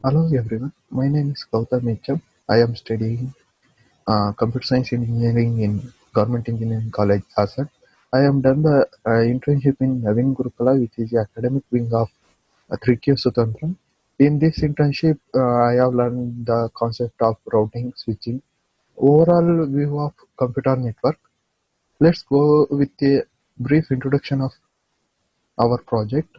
Hello everyone, my name is Gautam Mecham. I am studying computer science engineering in Government Engineering College, Assad. I am done the internship in Navin Gurukula, which is the academic wing of 3Q Sutantra. In this internship, I have learned the concept of routing, switching, overall view of computer network. Let's go with a brief introduction of our project.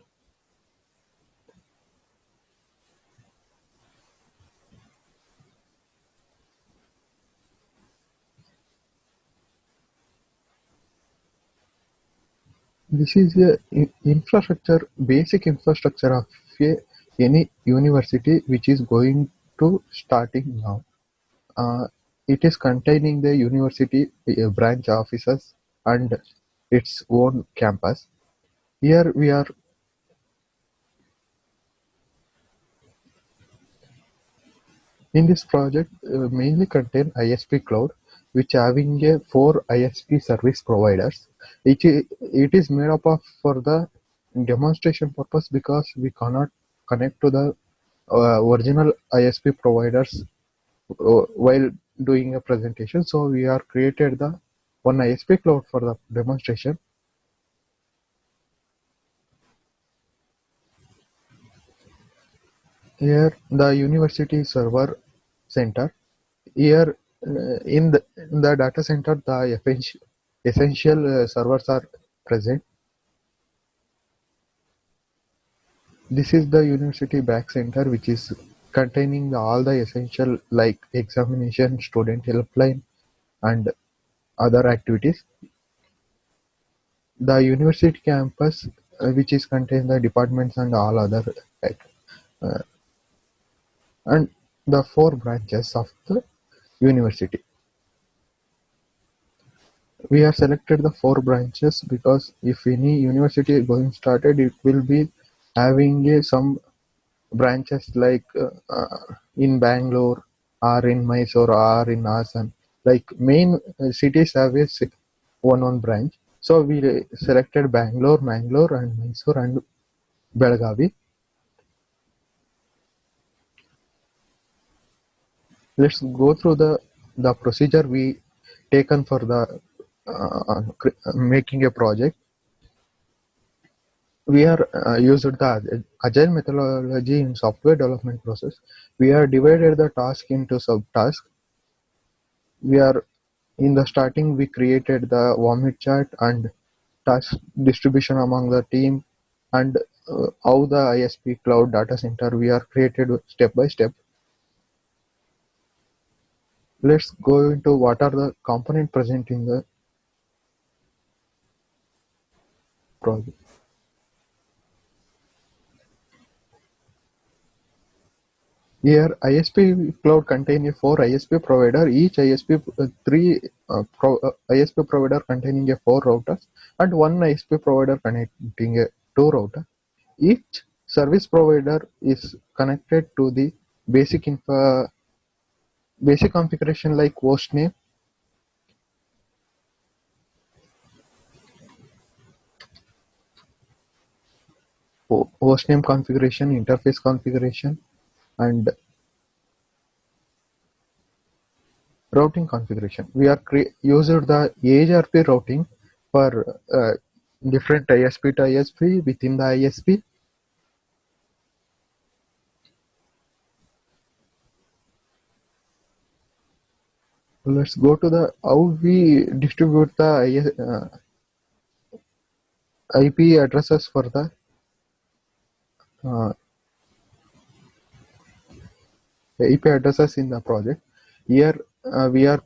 This is a infrastructure, basic infrastructure of a, any university which is going to starting now. Uh, it is containing the university branch offices and its own campus. Here we are in this project mainly contain ISP cloud, which having a 4 ISP service providers. It is made up of for the demonstration purpose because we cannot connect to the original ISP providers while doing a presentation. So we are created the one ISP cloud for the demonstration. Here the university server center. Here in the data center the essential servers are present. This is the university back center which is containing all the essential like examination, student helpline and other activities. The university campus which is contain the departments and all other uh, and the 4 branches of the university. We have selected the 4 branches because if any university is going started, it will be having some branches like in Bangalore or in Mysore or in Assam. Like main cities have a one branch. So we selected Bangalore, Mangalore and Mysore and Belgavi. Let's go through the procedure we taken for the making a project. We are used the agile methodology in software development process. We have divided the task into subtasks. We are in the starting we created the vomit chart and task distribution among the team and how the ISP cloud data center we are created step by step. Let's go into what are the component present in the project. Here, ISP cloud contain a 4 ISP provider. Each ISP ISP provider containing a 4 routers and one ISP provider connecting a 2 router. Each service provider is connected to the basic configuration like host name, host name configuration, interface configuration, and routing configuration. We are used the AHRP routing for different ISP to ISP within the ISP. Let's go to the how we distribute the IP addresses for the uh, IP addresses in the project. Here we are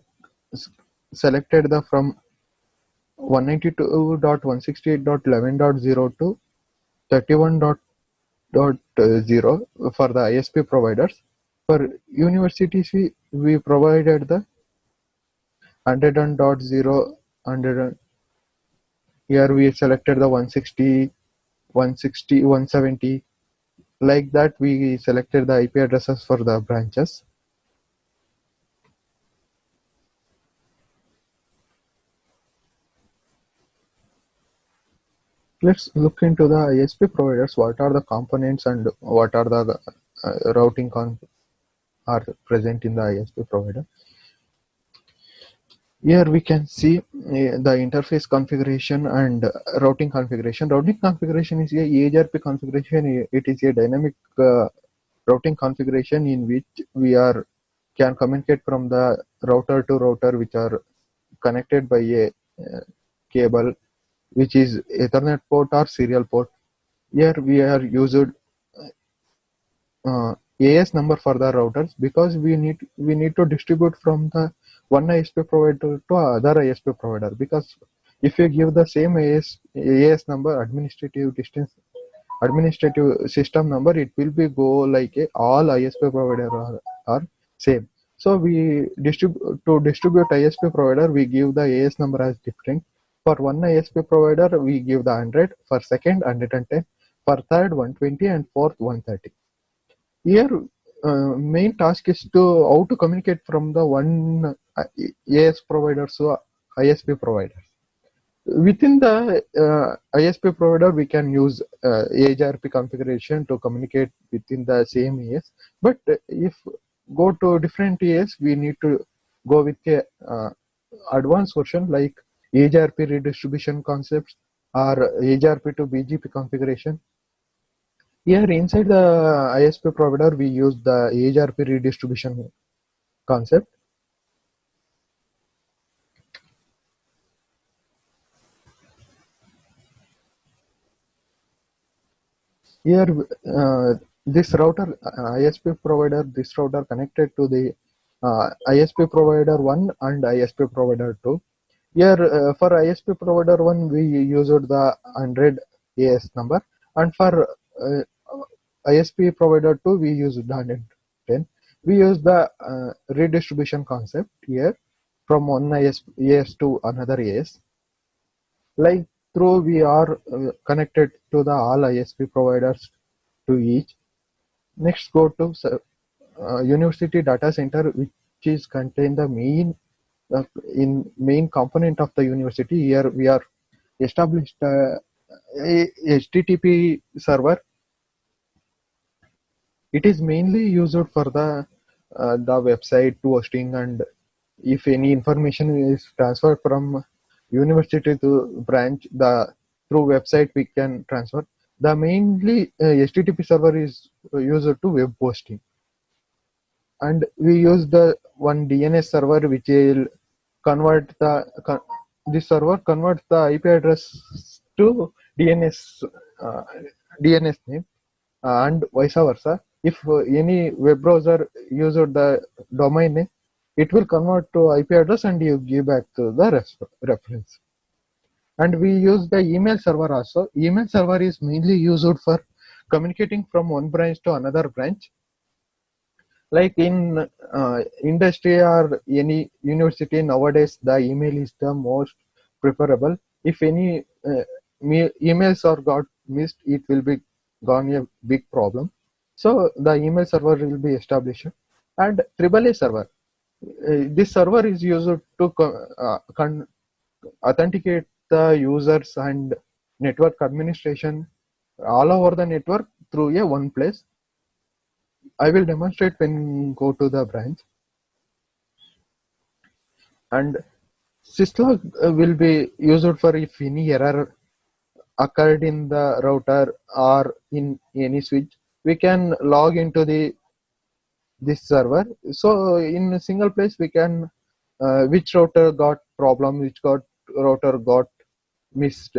selected the from 192.168.11.0 to 31.0 for the ISP providers. For universities, we provided the 100.0, 100. Here we selected the 160, 160, 170. Like that, we selected the IP addresses for the branches. Let's look into the ISP providers. What are the components and what are the routing are present in the ISP provider. Here we can see the interface configuration and routing configuration. Routing configuration is a EHRP configuration. It is a dynamic routing configuration in which we can communicate from the router to router, which are connected by a cable, which is Ethernet port or serial port. Here we are used AS number for the routers because we need to distribute from the one ISP provider to other ISP provider, because if you give the same AS number, administrative system number, it will be go like all ISP provider are same. So we distribute ISP provider, we give the AS number as different. For one ISP provider, we give the 100, for second 110, for third 120, and fourth 130. Here, main task is how to communicate from the one AS provider to ISP provider. Within the ISP provider, we can use AHRP configuration to communicate within the same AS. But if go to different AS, we need to go with a advanced version like AHRP redistribution concepts or AHRP to BGP configuration. Here inside the ISP provider, we use the AHRP redistribution concept. Here, this router ISP provider, this router connected to the ISP provider 1 and ISP provider 2. Here, for ISP provider 1, we used the 100 AS number, and for ISP provider 2, we used the 110. We use the redistribution concept here from one AS to another AS. Like through we are connected to the all ISP providers to each. Next, go to university data center, which is contain the main component of the university. Here we are established a HTTP server. It is mainly used for the website to hosting, and if any information is transferred from university to branch, through website we can transfer. The mainly HTTP server is used to web hosting, and we use the one DNS server which will convert this server converts the IP address to DNS name, and vice versa. If any web browser uses the domain name, it will convert to IP address and you give back to the reference. And we use the email server also. Email server is mainly used for communicating from one branch to another branch. Like in industry or any university nowadays, the email is the most preferable. If any emails are got missed, it will be gone a big problem. So the email server will be established. And AAA server. This server is used to authenticate the users and network administration all over the network through a one place. I will demonstrate when go to the branch. And syslog will be used for if any error occurred in the router or in any switch, we can log into this server. So in a single place we can which router got problem, which router got missed,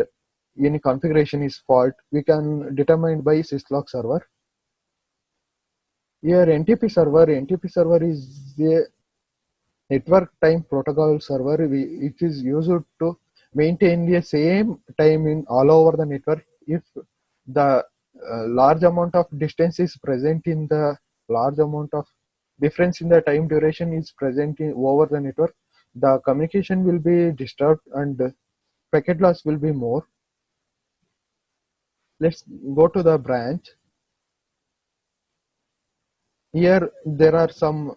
any configuration is fault, we can determine by syslog server. Here NTP server is a network time protocol server. It is used to maintain the same time in all over the network. If the large amount of distance is present in the large amount of difference in the time duration is present over the network, the communication will be disturbed and packet loss will be more. Let's go to the branch. Here there are some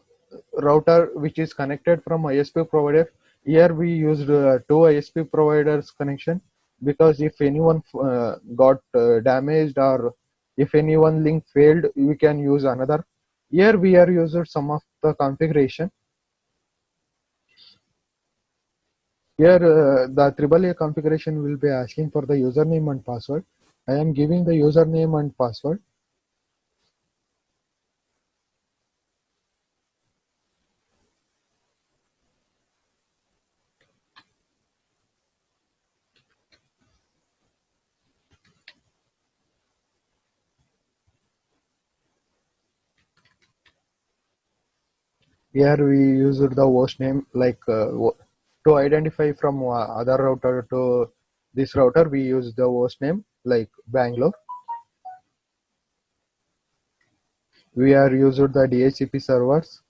router which is connected from ISP provider. Here we used two ISP providers connection, because if anyone got damaged or If any one link failed, we can use another. Here we are using some of the configuration. Here the AAA configuration will be asking for the username and password. I am giving the username and password. Here we used the host name, like to identify from other router to this router, we use the host name like Bangalore. We are used the DHCP servers.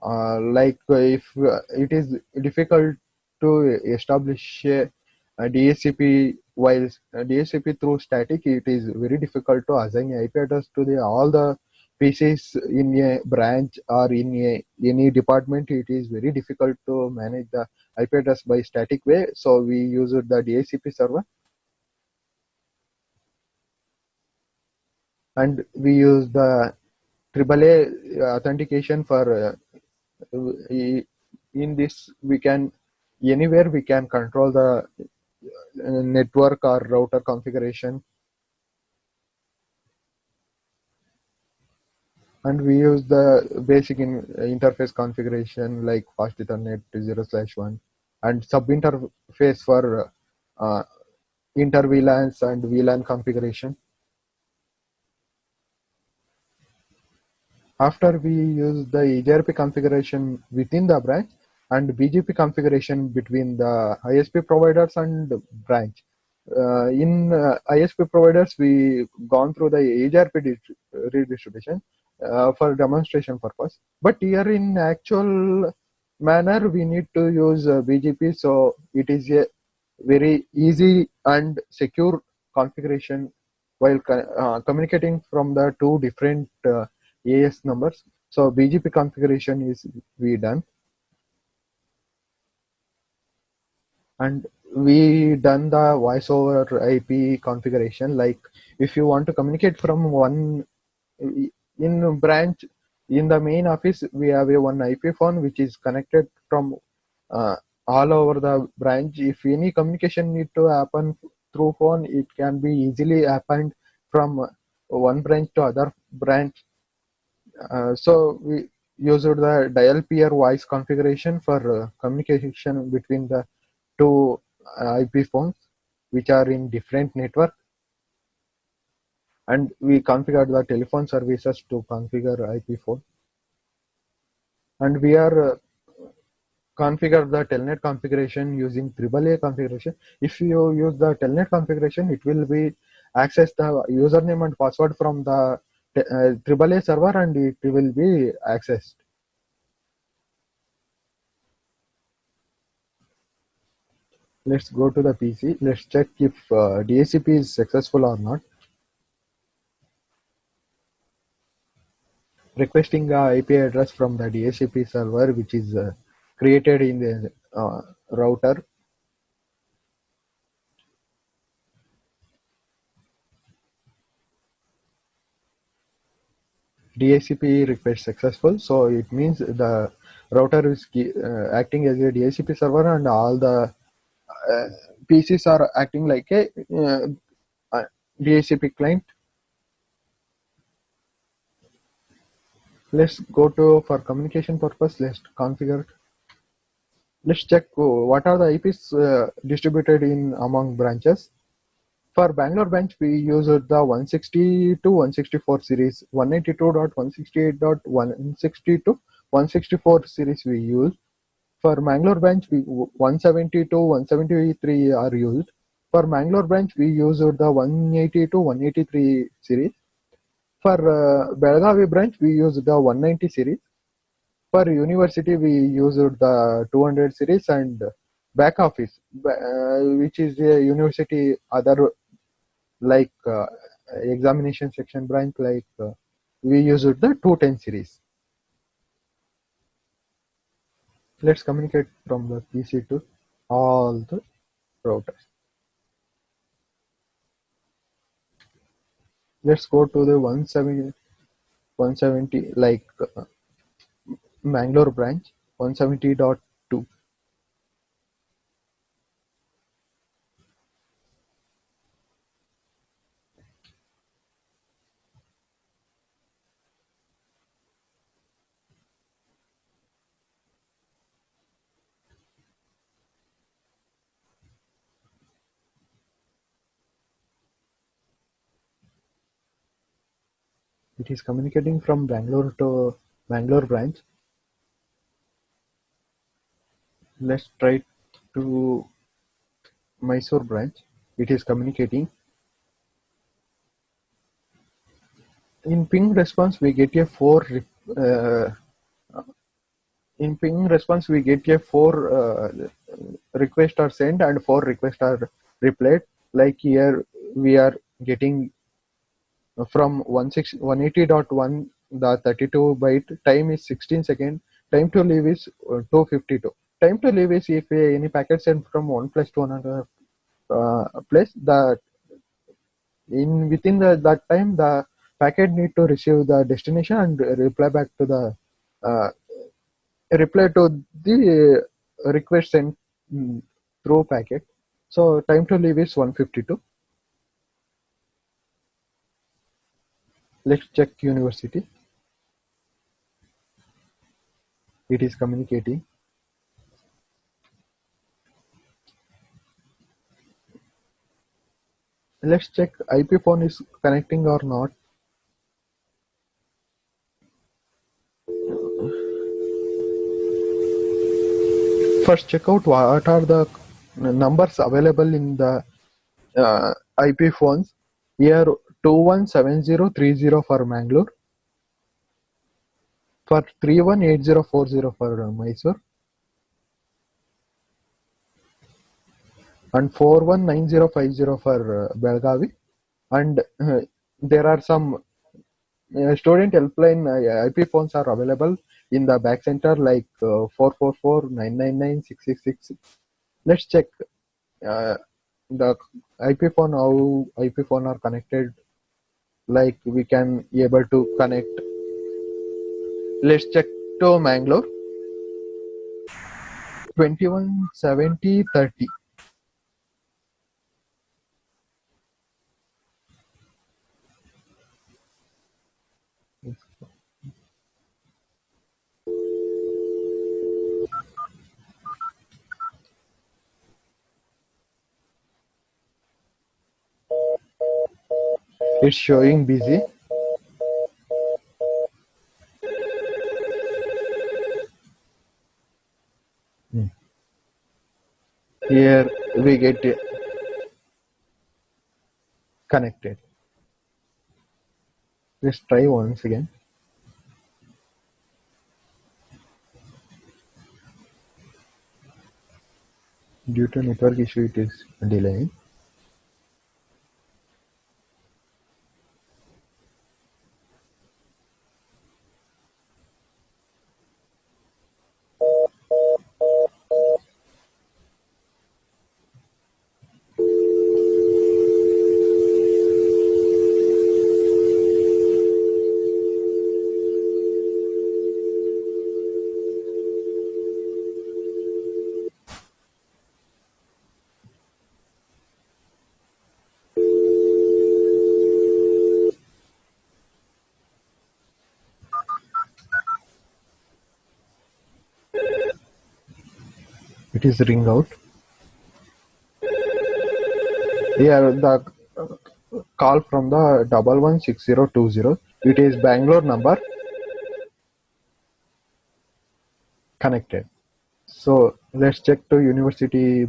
If it is difficult to establish a DHCP while DHCP through static, it is very difficult to assign IP address to all the PCs in a branch or in any department. It is very difficult to manage the IP address by static way. So we use the DHCP server, and we use the AAA authentication for in this we can anywhere we can control the network or router configuration, and we use the basic interface configuration like fast ethernet 0/1 and sub interface for inter VLANs and VLAN configuration. After we use the EGRP configuration within the branch and BGP configuration between the ISP providers and branch. In ISP providers, we gone through the EGRP redistribution for demonstration purpose. But here in actual manner, we need to use BGP, so it is a very easy and secure configuration while communicating from the two different AS numbers. So BGP configuration is we done, and we done the voice over IP configuration. Like if you want to communicate from one in branch in the main office, we have a one IP phone which is connected from uh, all over the branch. If any communication need to happen through phone, it can be easily happened from one branch to other branch. So we used the dial peer voice configuration for communication between the two IP phones which are in different network, and we configured the telephone services to configure IP phone, and we are configure the telnet configuration using AAA configuration. If you use the telnet configuration, it will be access the username and password from the AAA server, and it will be accessed. Let's go to the PC. Let's check if DHCP is successful or not. Requesting a IP address from the DHCP server, which is created in the router. DHCP request successful, so it means the router is acting as a DHCP server, and all the PCs are acting like a DHCP client. Let's go to for communication purpose. Let's configure. Let's check what are the IPs distributed in among branches. For Bangalore branch, we use the 160 to 164 series, 192.168.160 to 164 series we use. For Mangalore branch, we 170 to 173 are used. For Mangalore branch, we use the 180 to 183 series. For Belagavi branch, we use the 190 series. For university, we use the 200 series, and back office, which is a university other like examination section branch, like we use the 210 series. Let's communicate from the PC to all the routers. Let's go to the 170 like Mangalore branch 170.2. It is communicating from Bangalore to Bangalore branch. Let's try to Mysore branch. It is communicating. In ping response, we get a uh, in ping response we get a four requests are sent and four requests are replied. Like here we are getting from 180.1 the 32 byte time is 16 seconds. Time to leave is 252. Time to leave is if any packet sent from one place to another place, the in within that time the packet need to receive the destination and reply back to the uh, reply to the request sent through packet. So time to leave is 152. Let's check university. It is communicating. Let's check IP phone is connecting or not. First check out what are the numbers available in the IP phones. Here 217030 for Mangalore, for 318040 for Mysore, and 419050 for Belgavi. And there are some student helpline IP phones are available in the back center like 444 Let's check the IP phone, how IP phone are connected. Like we can able to connect. Let's check to Mangalore 217030. It's showing busy. Here we get connected. Let's try once again. Due to network issue, it is delaying. It is ring out. Here the call from the 116020. It is Bangalore number connected. So let's check to university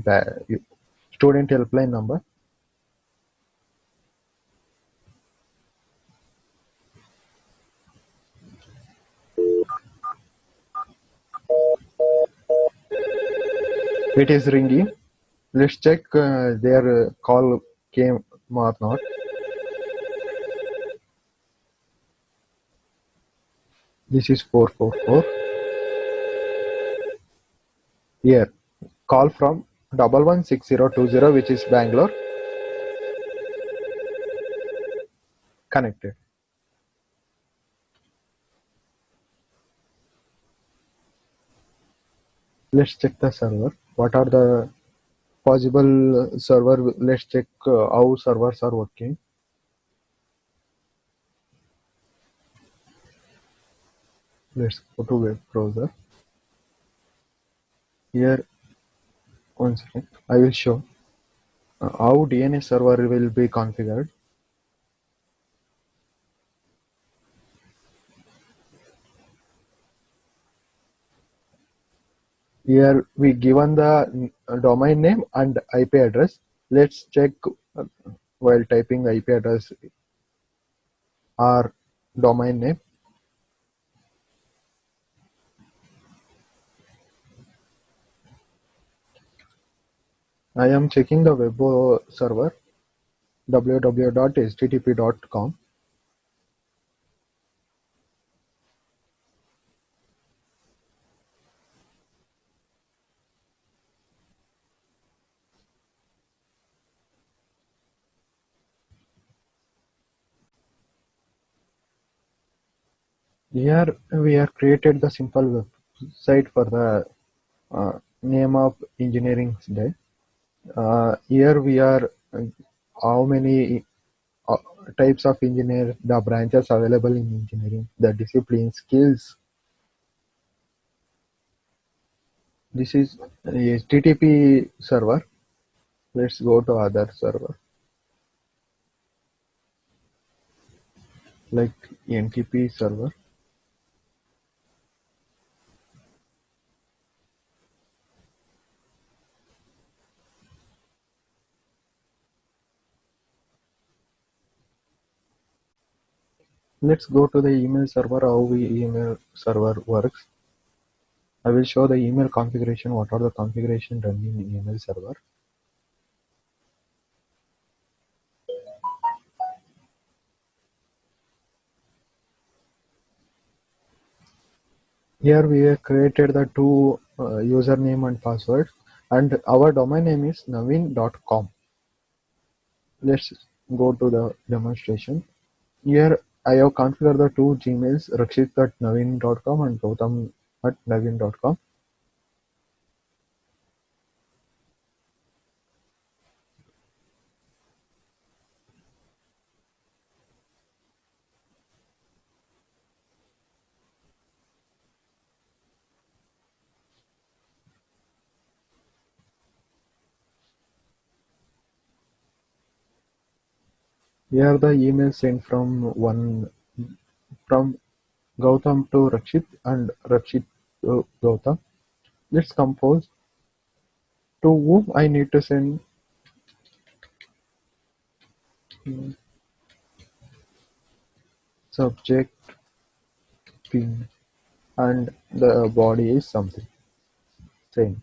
student helpline number. It is ringing. Let's check their call came or not. This is 444. Here, call from 116020, which is Bangalore. Connected. Let's check the server. What are the possible server? Let's check how servers are working. Let's go to web browser. Here, one second. I will show how DNS server will be configured. Here we given the domain name and IP address. Let's check while typing IP address or domain name. I am checking the web server www.http.com. Here we have created the simple website for the name of engineering day. Here we are how many types of engineer, the branches available in engineering, the discipline, skills. This is a HTTP server. Let's go to other server like NTP server. Let's go to the email server, how we email server works. I will show the email configuration, what are the configuration done in email server. Here we have created the two username and password, and our domain name is naveen.com. Let's go to the demonstration. Here I have configured the two Gmails, rakshit@naveen.com and gautam@naveen.com. Here the email sent from Gautam to Rakshit and Rakshit to Gautam. Let's compose to whom I need to send subject pin and the body is something. Send.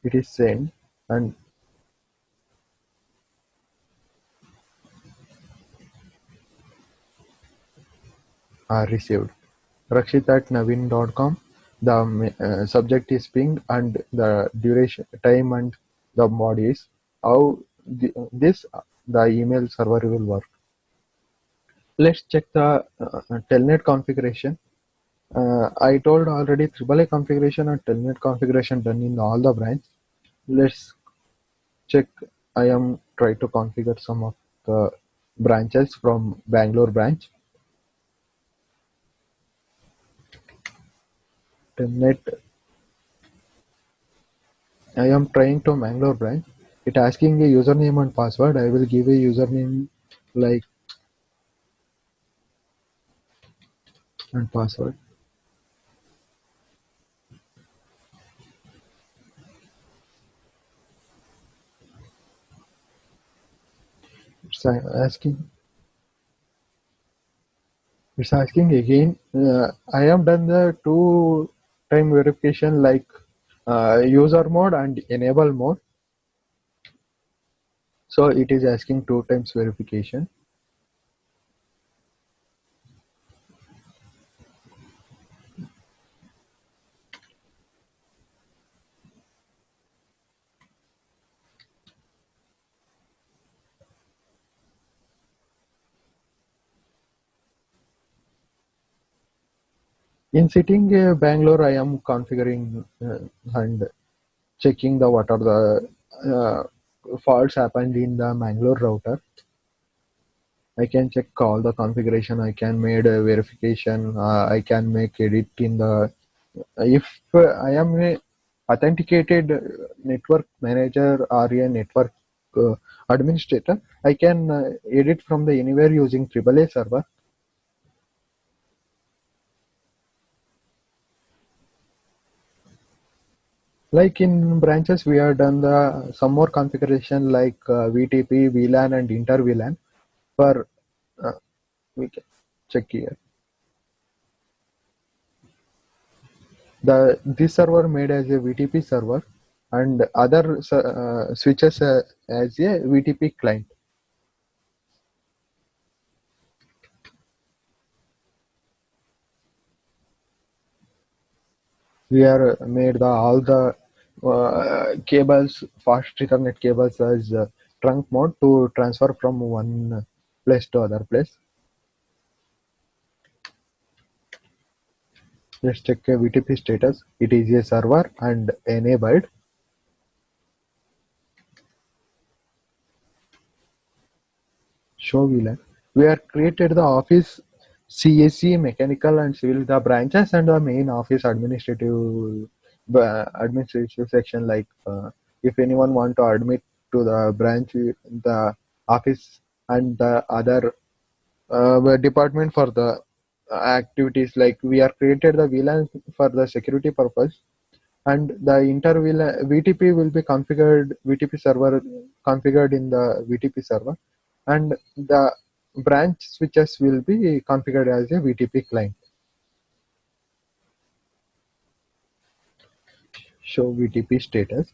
It is sent and are received. Rakshit at naveen.com. The subject is pinged and the duration, time and the body is how the email server will work. Let's check the telnet configuration. I told already AAA configuration and telnet configuration done in all the branch. Let's check. I am trying to configure some of the branches from Bangalore branch. Telnet. I am trying to Bangalore branch. It asking a username and password. I will give a username like and password. It's asking. It's asking again. I have done the two-time verification like user mode and enable mode. So it is asking two times verification. In sitting Bangalore, I am configuring and checking the what are the faults happened in the Bangalore router. I can check all the configuration. I can made a verification. I can make edit in the. If I am a authenticated network manager or a network uh, administrator, I can edit from the anywhere using AAA server. Like in branches, we have done the some more configuration like VTP, VLAN, and inter VLAN. For we can check here. This server made as a VTP server, and other switches as a VTP client. We are made all the cables, fast Ethernet cables as trunk mode to transfer from one place to other place. Let's check a VTP status. It is a server and enabled. Show VLAN. We have created the office CSE, mechanical and civil, the branches and the main office administrative section. Like if anyone want to admit to the branch, the office and the other department for the activities, like we are created the VLAN for the security purpose, and the inter VTP will be configured, VTP server configured in the VTP server, and the branch switches will be configured as a VTP client. Show VTP status.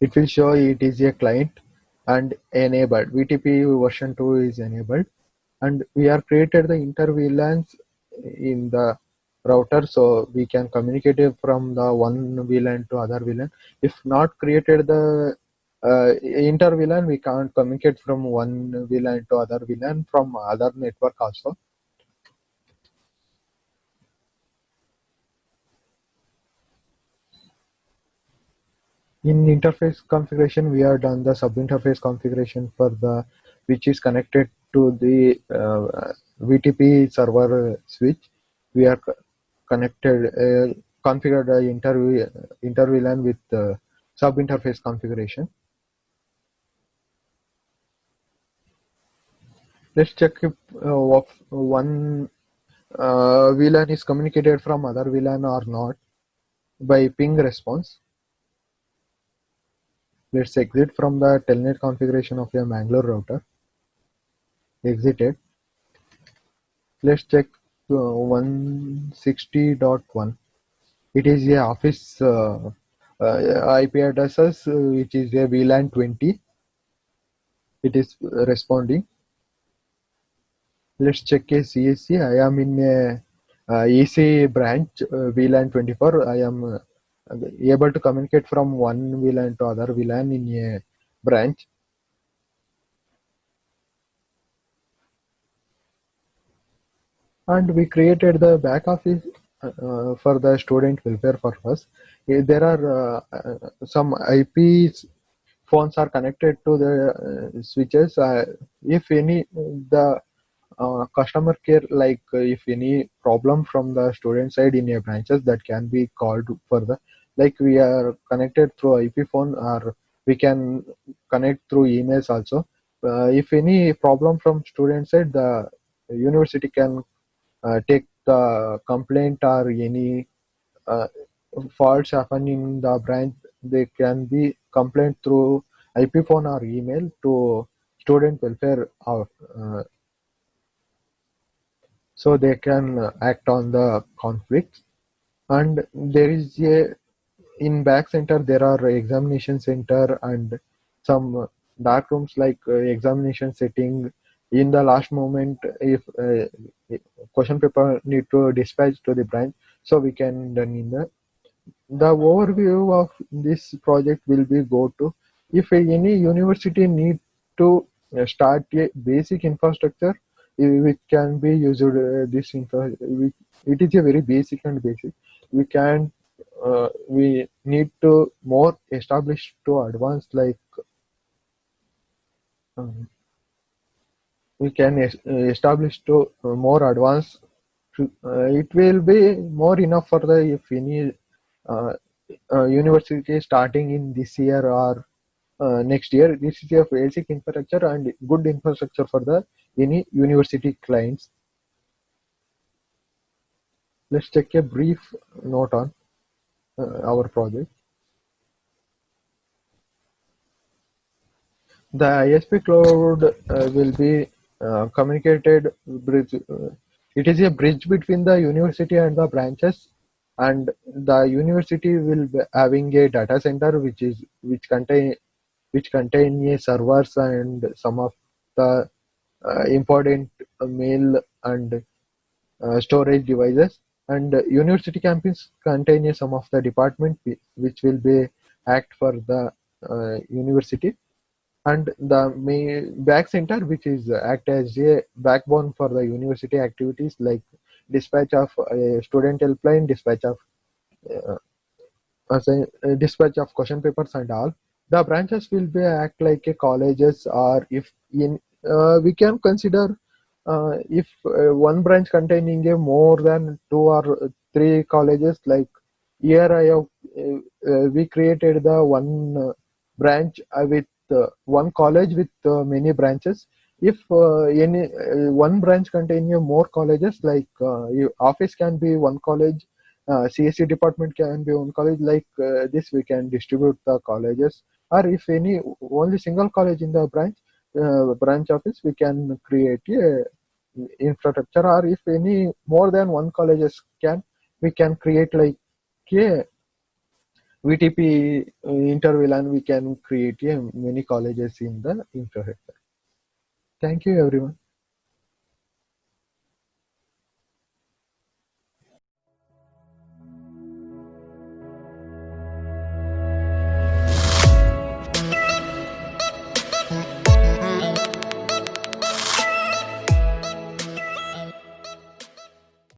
It will show it is a client and enabled. VTP version 2 is enabled, and we are created the inter VLANs in the router, so we can communicate it from the one VLAN to other VLAN. If not created the inter VLAN, we can't communicate from one VLAN to other VLAN from other network also. In interface configuration, we have done the sub-interface configuration for the which is connected to the VTP server switch. We are connected, configured the inter VLAN with sub-interface configuration. Let's check if one VLAN is communicated from other VLAN or not by ping response. Let's exit from the telnet configuration of your Bangalore router. Exited. Let's check 160.1. It is a office IP addresses, which is a VLAN 20. It is responding. Let's check a CSC. I am in a EC branch VLAN 24. I am able to communicate from one VLAN to other VLAN in a branch. And we created the back office for the student welfare purpose. There are some IP phones are connected to the switches. If any the customer care, like if any problem from the student side in your branches, that can be called further. Like we are connected through IP phone, or we can connect through emails also. If any problem from student side, the university can take the complaint, or any uh, faults happen in the branch, they can be complained through IP phone or email to student welfare, so they can act on the conflicts. And there is a in back center, there are examination center and some dark rooms, like examination setting. In the last moment, if question paper need to dispatch to the branch, so we can done in the overview of this project will be go to if any university need to start a basic infrastructure, which can be used this infra which it is a very basic and basic. We can we need to more establish to advance, like um, we can establish to more advanced. It will be more enough for the if any uh, university starting in this year or next year. This is a basic infrastructure and good infrastructure for the any university clients. Let's take a brief note on our project. The ISP cloud will be communicated bridge. It is a bridge between the university and the branches, and the university will be having a data center which contain a servers and some of the important mail and storage devices. And university campus contain some of the department which will be act for the university, and the main back center which is act as a backbone for the university activities, like dispatch of student helpline, uh, dispatch of question papers and all. The branches will be act like a colleges, or if in we can consider if one branch containing a more than two or three colleges, like here I have we created the one branch with one college with many branches. If any one branch containing more colleges, like office can be one college, CSE department can be one college, like this we can distribute the colleges. Or if any only single college in the branch office, we can create a infrastructure. Or if any more than one colleges can, we can create like a VTP interval, and we can create many colleges in the infrastructure. Thank you everyone.